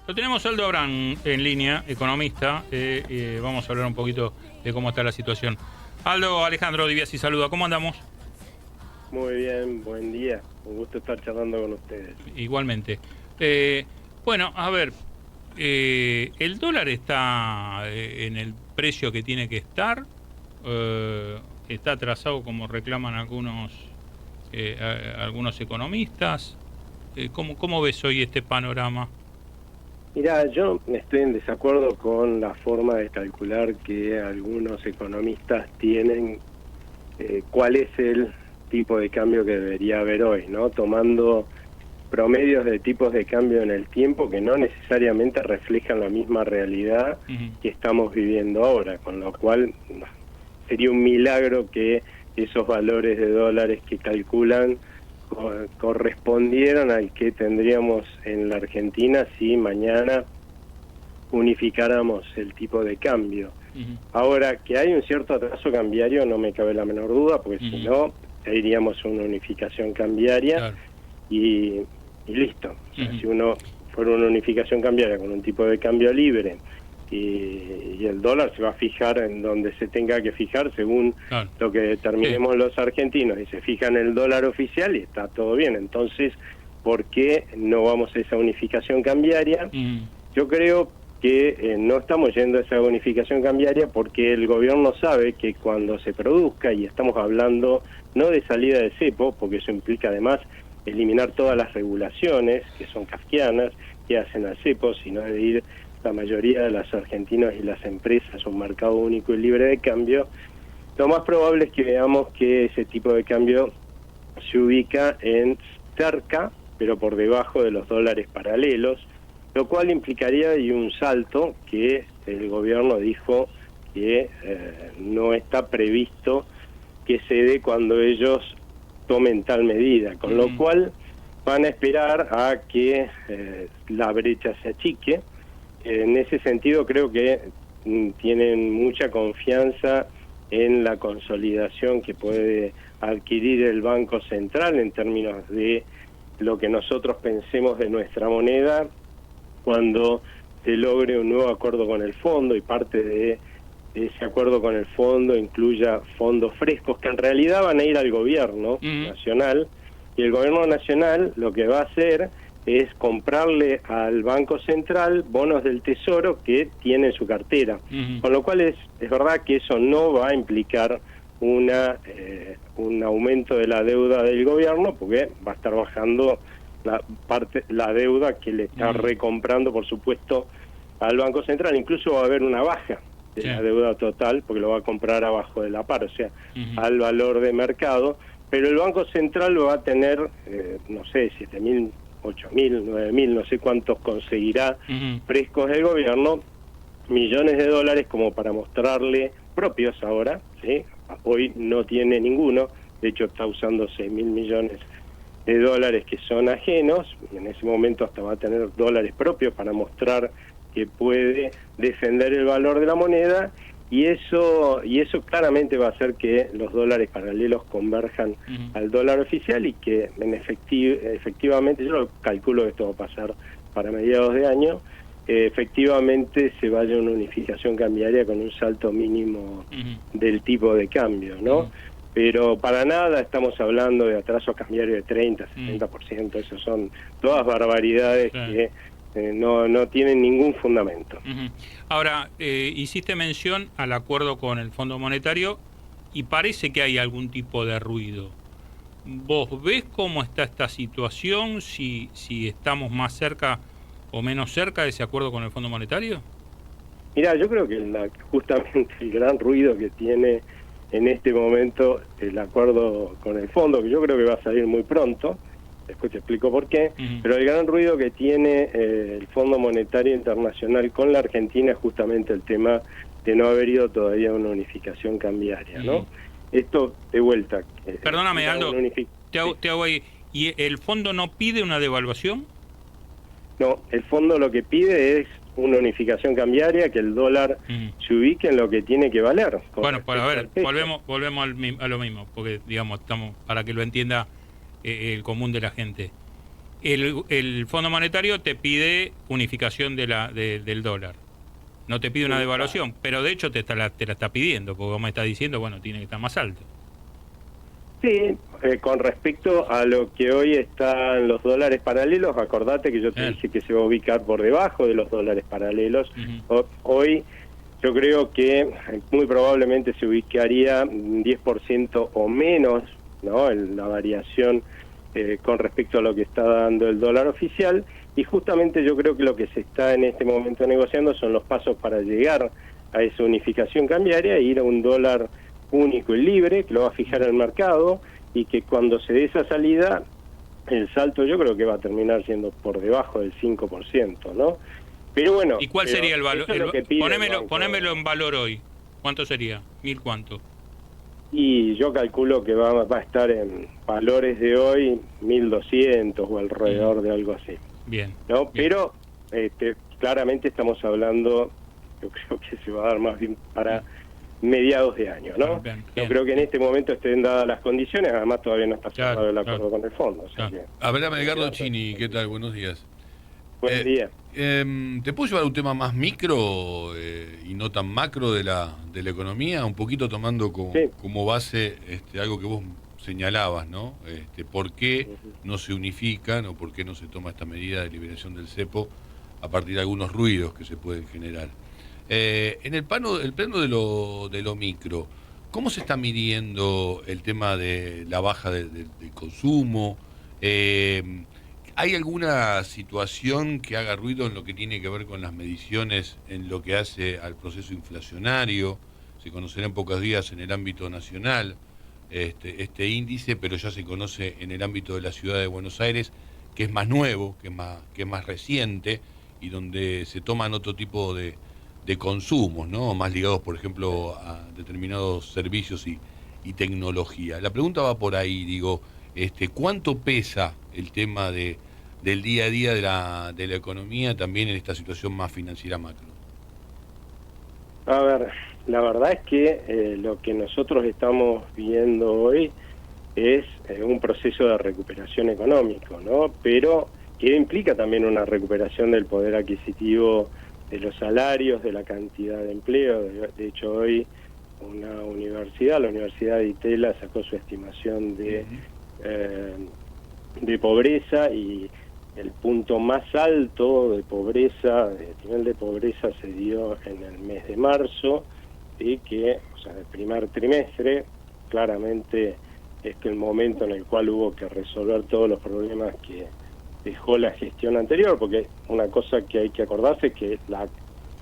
Lo tenemos Aldo Abrán en línea, economista. Vamos a hablar un poquito de cómo está la situación. Aldo, Alejandro Diviasi saluda. ¿Cómo andamos? Muy bien, buen día. Un gusto estar charlando con ustedes. Igualmente. Bueno, a ver, el dólar está en el precio que tiene que estar. Está atrasado como reclaman algunos economistas. ¿Cómo ves hoy este panorama? Mirá, yo estoy en desacuerdo con la forma de calcular que algunos economistas tienen cuál es el tipo de cambio que debería haber hoy, ¿no? Tomando promedios de tipos de cambio en el tiempo que no necesariamente reflejan la misma realidad que estamos viviendo ahora, con lo cual sería un milagro que esos valores de dólares que calculan correspondieran al que tendríamos en la Argentina si mañana unificáramos el tipo de cambio. Ahora, que hay un cierto atraso cambiario no me cabe la menor duda, porque si no, iríamos a una unificación cambiaria. Claro. y listo. O sea, si uno fuera una unificación cambiaria con un tipo de cambio libre y el dólar se va a fijar en donde se tenga que fijar según lo que determinemos los argentinos, y se fija en el dólar oficial y está todo bien. Entonces, ¿por qué no vamos a esa unificación cambiaria? Yo creo que no estamos yendo a esa unificación cambiaria porque el gobierno sabe que cuando se produzca, y estamos hablando no de salida de cepo, porque eso implica además eliminar todas las regulaciones que son kafkianas, que hacen al cepo, sino de ir la mayoría de los argentinos y las empresas a un mercado único y libre de cambio, lo más probable es que veamos que ese tipo de cambio se ubica en cerca, pero por debajo de los dólares paralelos, lo cual implicaría un salto que el gobierno dijo que no está previsto que se dé cuando ellos tomen tal medida, con lo cual van a esperar a que la brecha se achique. En ese sentido creo que tienen mucha confianza en la consolidación que puede adquirir el Banco Central en términos de lo que nosotros pensemos de nuestra moneda cuando se logre un nuevo acuerdo con el fondo, y parte de ese acuerdo con el fondo incluya fondos frescos que en realidad van a ir al gobierno nacional, y el gobierno nacional lo que va a hacer es comprarle al Banco Central bonos del Tesoro que tiene en su cartera, con lo cual es verdad que eso no va a implicar un aumento de la deuda del gobierno, porque va a estar bajando la deuda que le está recomprando, por supuesto, al Banco Central. Incluso va a haber una baja de la deuda total, porque lo va a comprar abajo de la par, o sea, al valor de mercado, pero el Banco Central lo va a tener, no sé, 7.000, 8.000, 9.000, no sé cuántos conseguirá frescos del gobierno, millones de dólares como para mostrarle propios ahora, ¿sí? Hoy no tiene ninguno, de hecho está usando 6.000 millones de dólares que son ajenos, y en ese momento hasta va a tener dólares propios para mostrar que puede defender el valor de la moneda, y eso claramente va a hacer que los dólares paralelos converjan al dólar oficial, y que efectivamente, yo lo calculo que esto va a pasar para mediados de año, efectivamente se vaya a una unificación cambiaria con un salto mínimo del tipo de cambio, ¿no? Pero para nada estamos hablando de atrasos cambiarios de 30, 60%, eso son todas barbaridades que no tienen ningún fundamento. Ahora, hiciste mención al acuerdo con el Fondo Monetario y parece que hay algún tipo de ruido. ¿Vos ves cómo está esta situación? Si estamos más cerca o menos cerca de ese acuerdo con el Fondo Monetario. Mirá, yo creo que justamente el gran ruido que tiene en este momento el acuerdo con el fondo, que yo creo que va a salir muy pronto, después te explico por qué, pero el gran ruido que tiene el Fondo Monetario Internacional con la Argentina es justamente el tema de no haber ido todavía a una unificación cambiaria, ¿no? Esto, de vuelta... Perdóname, Aldo, te hago ahí. ¿Y el fondo no pide una devaluación? No, el fondo lo que pide es una unificación cambiaria, que el dólar se ubique en lo que tiene que valer. Bueno, pues a ver, volvemos a lo mismo, porque digamos, estamos para que lo entienda el común de la gente. el Fondo Monetario te pide unificación del dólar. No te pide una devaluación, pero de hecho te la está pidiendo, porque vos me estás diciendo, bueno, tiene que estar más alto. Sí, con respecto a lo que hoy están los dólares paralelos, acordate que yo te dije que se va a ubicar por debajo de los dólares paralelos. Hoy yo creo que muy probablemente se ubicaría 10% o menos, ¿no?, en la variación con respecto a lo que está dando el dólar oficial, y justamente yo creo que lo que se está en este momento negociando son los pasos para llegar a esa unificación cambiaria e ir a un dólar único y libre, que lo va a fijar el mercado, y que cuando se dé esa salida, el salto yo creo que va a terminar siendo por debajo del 5%, ¿no? Pero bueno... ¿Y cuál sería el valor? Ponémelo en valor hoy. ¿Cuánto sería? ¿1000 cuánto? Y yo calculo que va a estar en valores de hoy 1200 o alrededor de algo así. Bien. ¿No? Bien. Pero claramente estamos hablando, yo creo que se va a dar más bien para mediados de año, ¿no? Bien. Yo creo que en este momento estén dadas las condiciones, además todavía no está cerrado el acuerdo con el fondo. O sea que... Hablame, Edgardo Chini, ¿qué tal? Buenos días. Buen día. ¿Te puedo llevar a un tema más micro y no tan macro de la economía? Un poquito tomando como base algo que vos señalabas, ¿no? ¿Por qué no se unifican o por qué no se toma esta medida de liberación del cepo a partir de algunos ruidos que se pueden generar? En el plano de lo micro, ¿cómo se está midiendo el tema de la baja del consumo? ¿Hay alguna situación que haga ruido en lo que tiene que ver con las mediciones en lo que hace al proceso inflacionario? Se conocerá en pocos días en el ámbito nacional este índice, pero ya se conoce en el ámbito de la ciudad de Buenos Aires, que es más nuevo, que es más reciente y donde se toman otro tipo de consumos, ¿no? Más ligados, por ejemplo, a determinados servicios y tecnología. La pregunta va por ahí, digo, ¿cuánto pesa el tema del día a día de la economía también en esta situación más financiera macro? A ver, la verdad es que lo que nosotros estamos viendo hoy es un proceso de recuperación económico, ¿no? Pero que implica también una recuperación del poder adquisitivo de los salarios, de la cantidad de empleo. De hecho, hoy una universidad, la Universidad de Itela, sacó su estimación de pobreza, y el punto más alto de pobreza, de nivel de pobreza, se dio en el mes de marzo, y que, o sea, el primer trimestre, claramente es que el momento en el cual hubo que resolver todos los problemas que dejó la gestión anterior, porque una cosa que hay que acordarse es que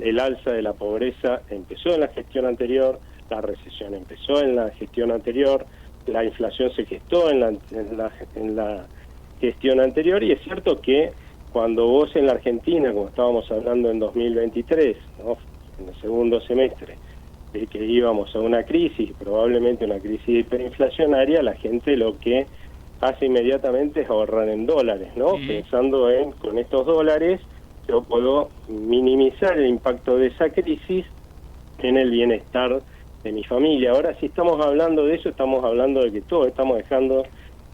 el alza de la pobreza empezó en la gestión anterior, la recesión empezó en la gestión anterior, la inflación se gestó en la gestión anterior, y es cierto que cuando vos en la Argentina, como estábamos hablando en 2023, ¿no?, en el segundo semestre, de que íbamos a una crisis, probablemente una crisis hiperinflacionaria, la gente lo que hace inmediatamente es ahorrar en dólares, ¿no? Pensando con estos dólares yo puedo minimizar el impacto de esa crisis en el bienestar de mi familia. Ahora, si estamos hablando de eso, estamos hablando de que todos estamos dejando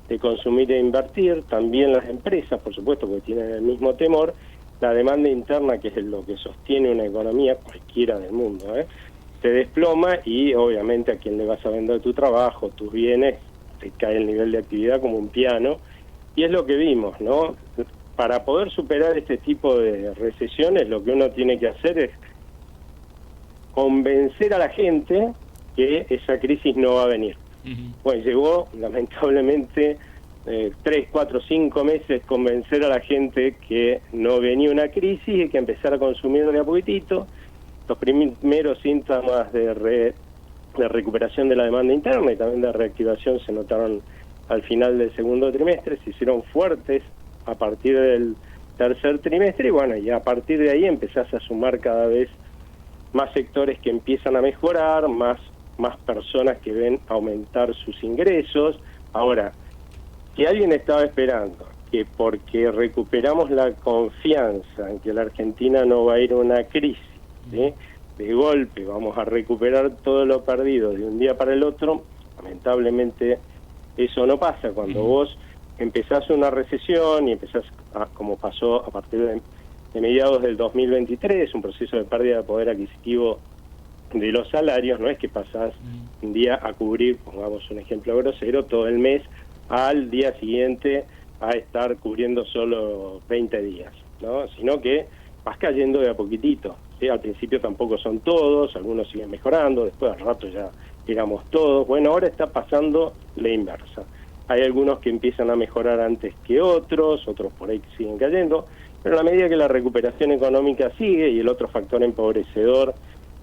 de consumir e invertir, también las empresas, por supuesto, porque tienen el mismo temor. La demanda interna, que es lo que sostiene una economía cualquiera del mundo, se desploma, y obviamente a quien le vas a vender tu trabajo, tus bienes, te cae el nivel de actividad como un piano, y es lo que vimos, ¿no? Para poder superar este tipo de recesiones, lo que uno tiene que hacer es convencer a la gente que esa crisis no va a venir. Pues llevó, lamentablemente, 3, 4, 5 meses convencer a la gente que no venía una crisis y que empezara a consumir de a poquitito. Los primeros síntomas de recuperación de la demanda interna y también de reactivación se notaron al final del segundo trimestre, se hicieron fuertes a partir del tercer trimestre, y bueno, y a partir de ahí empezás a sumar cada vez más sectores que empiezan a mejorar, más personas que ven aumentar sus ingresos. Ahora, si alguien estaba esperando que porque recuperamos la confianza en que la Argentina no va a ir a una crisis, ¿sí?, de golpe vamos a recuperar todo lo perdido de un día para el otro, lamentablemente eso no pasa. Cuando vos empezás una recesión y empezás, como pasó a partir de mediados del 2023, un proceso de pérdida de poder adquisitivo de los salarios, no es que pasás un día a cubrir, pongamos un ejemplo grosero, todo el mes, al día siguiente a estar cubriendo solo 20 días, ¿no? Sino que vas cayendo de a poquitito, ¿sí? Al principio tampoco son todos, algunos siguen mejorando, después al rato ya llegamos todos. Bueno, ahora está pasando la inversa. Hay algunos que empiezan a mejorar antes que otros por ahí que siguen cayendo, pero a la medida que la recuperación económica sigue y el otro factor empobrecedor,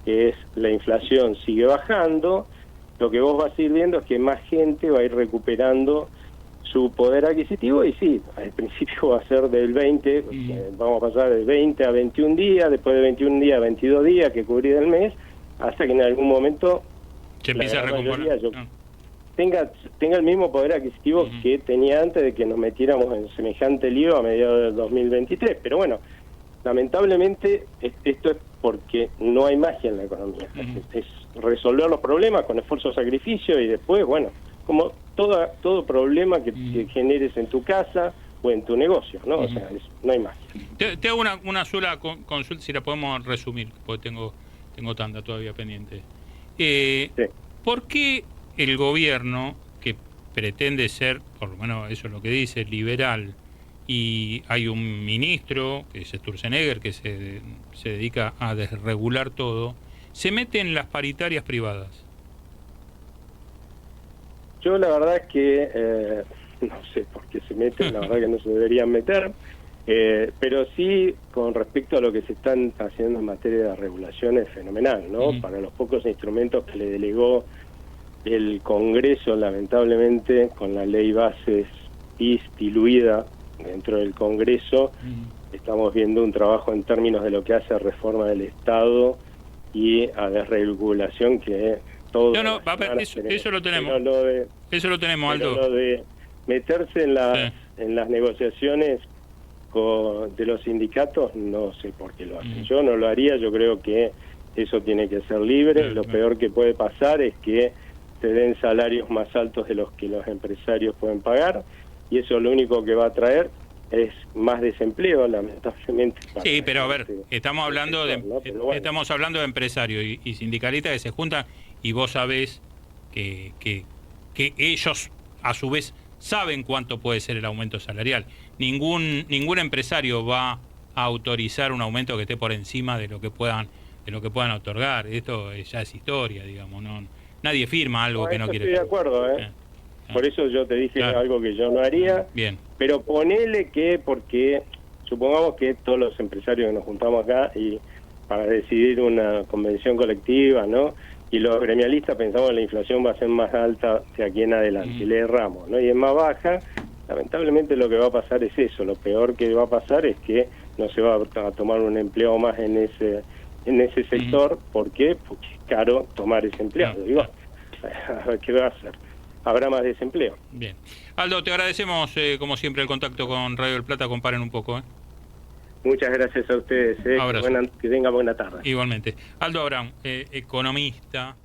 que es la inflación, sigue bajando, lo que vos vas a ir viendo es que más gente va a ir recuperando su poder adquisitivo, y sí, al principio va a ser del 20, vamos a pasar de 20 a 21 días, después de 21 días a 22 días que cubrir el mes, hasta que en algún momento se empieza a recomponer. Tenga el mismo poder adquisitivo que tenía antes de que nos metiéramos en semejante lío a mediados del 2023. Pero bueno, lamentablemente esto es porque no hay magia en la economía. Es resolver los problemas con esfuerzo, sacrificio, y después, bueno, como todo problema que generes en tu casa o en tu negocio, ¿no? O sea, no hay magia. Te hago una sola consulta, si la podemos resumir, porque tengo tanta todavía pendiente. Sí. ¿Por qué el gobierno, que pretende ser, por lo menos eso es lo que dice, liberal, y hay un ministro, que es Sturzenegger, que se dedica a desregular todo, se mete en las paritarias privadas? Yo la verdad es que no sé por qué se meten, la verdad que no se deberían meter, pero sí con respecto a lo que se están haciendo en materia de regulación es fenomenal, ¿no? Para los pocos instrumentos que le delegó el Congreso, lamentablemente, con la ley bases diluida dentro del Congreso, estamos viendo un trabajo en términos de lo que hace a reforma del Estado y a desregulación que todo... No, eso lo tenemos. Eso lo tenemos, Aldo. Lo de meterse en las negociaciones de los sindicatos, no sé por qué lo hacen. Yo no lo haría, yo creo que eso tiene que ser libre. Lo peor que puede pasar es que se den salarios más altos de los que los empresarios pueden pagar, y eso lo único que va a traer es más desempleo, lamentablemente. Sí, pero a ver, estamos hablando de empresarios y sindicalistas que se juntan, y vos sabés que ellos a su vez saben cuánto puede ser el aumento salarial. Ningún empresario va a autorizar un aumento que esté por encima de lo que puedan otorgar. Esto ya es historia, digamos, nadie firma algo que no quiere. Estoy de acuerdo, Por eso yo te dije algo que yo no haría. Bien. Pero ponele que, porque supongamos que todos los empresarios que nos juntamos acá y para decidir una convención colectiva, ¿no? Y los gremialistas pensamos que la inflación va a ser más alta de aquí en adelante, le erramos, ¿no? Y es más baja, lamentablemente lo que va a pasar es eso. Lo peor que va a pasar es que no se va a tomar un empleado más en ese sector. ¿Por qué? Porque es caro tomar ese empleado. Digo, a ver qué va a hacer. Habrá más desempleo. Bien. Aldo, te agradecemos, como siempre, el contacto con Radio del Plata. Comparen un poco. Muchas gracias a ustedes. Que tengan buena tarde. Igualmente. Aldo Abraham, economista.